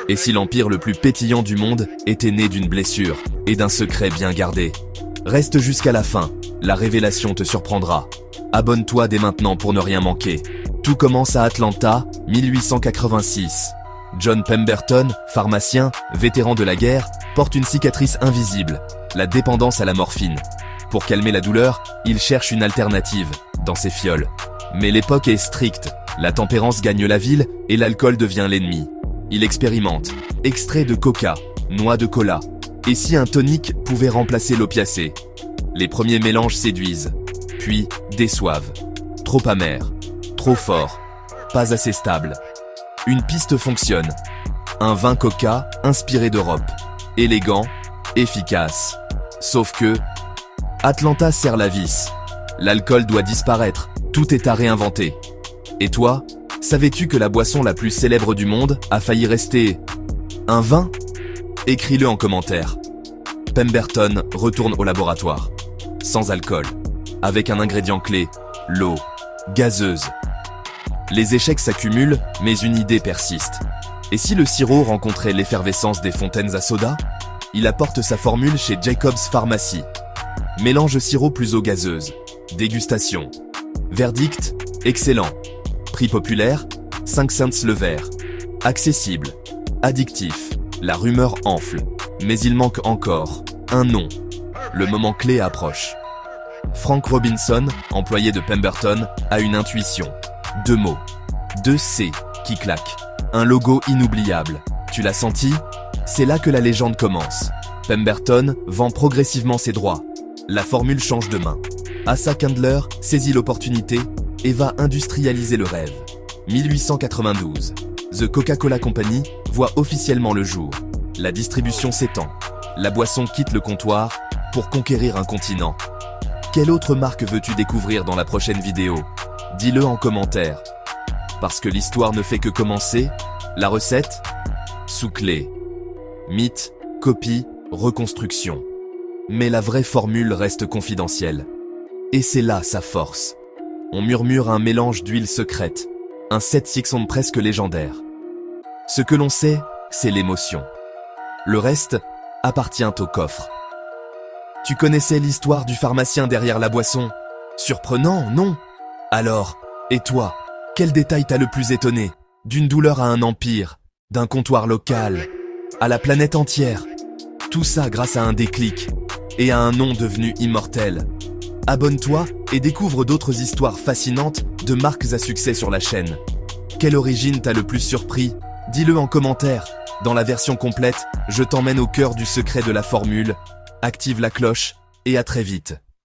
Et si l'empire le plus pétillant du monde était né d'une blessure et d'un secret bien gardé? Reste jusqu'à la fin, la révélation te surprendra. Abonne-toi dès maintenant pour ne rien manquer. Tout commence à Atlanta, 1886. John Pemberton, pharmacien, vétéran de la guerre, porte une cicatrice invisible, la dépendance à la morphine. Pour calmer la douleur, il cherche une alternative, dans ses fioles. Mais l'époque est stricte, la tempérance gagne la ville et l'alcool devient l'ennemi. Il expérimente, extrait de coca, noix de cola. Et si un tonique pouvait remplacer l'opiacé? Les premiers mélanges séduisent, puis déçoivent. Trop amer, trop fort, pas assez stable. Une piste fonctionne. Un vin coca inspiré d'Europe. Élégant, efficace. Sauf que Atlanta serre la vis. L'alcool doit disparaître, tout est à réinventer. Et toi, savais-tu que la boisson la plus célèbre du monde a failli rester un vin? Écris-le en commentaire. Pemberton retourne au laboratoire. Sans alcool. Avec un ingrédient clé, l'eau. Gazeuse. Les échecs s'accumulent, mais une idée persiste. Et si le sirop rencontrait l'effervescence des fontaines à soda? Il apporte sa formule chez Jacobs Pharmacy. Mélange sirop plus eau gazeuse. Dégustation. Verdict, excellent. Prix populaire, 5 cents le verre. Accessible. Addictif. La rumeur enfle. Mais il manque encore un nom. Le moment clé approche. Frank Robinson, employé de Pemberton, a une intuition. 2 mots. 2 C qui claquent. Un logo inoubliable. Tu l'as senti? C'est là que la légende commence. Pemberton vend progressivement ses droits. La formule change de main. Asa Candler saisit l'opportunité et va industrialiser le rêve. 1892. The Coca-Cola Company voit officiellement le jour. La distribution s'étend. La boisson quitte le comptoir pour conquérir un continent. Quelle autre marque veux-tu découvrir dans la prochaine vidéo? Dis-le en commentaire. Parce que l'histoire ne fait que commencer, la recette? Sous clé. Mythe, copie, reconstruction. Mais la vraie formule reste confidentielle. Et c'est là sa force. On murmure un mélange d'huile secrète, un 7-6 presque légendaire. Ce que l'on sait, c'est l'émotion. Le reste appartient au coffre. Tu connaissais l'histoire du pharmacien derrière la boisson? Surprenant, non? Alors, et toi, quel détail t'a le plus étonné? D'une douleur à un empire, d'un comptoir local, à la planète entière. Tout ça grâce à un déclic et à un nom devenu immortel. Abonne-toi et découvre d'autres histoires fascinantes de marques à succès sur la chaîne. Quelle origine t'a le plus surpris? Dis-le en commentaire. Dans la version complète, je t'emmène au cœur du secret de la formule. Active la cloche et à très vite.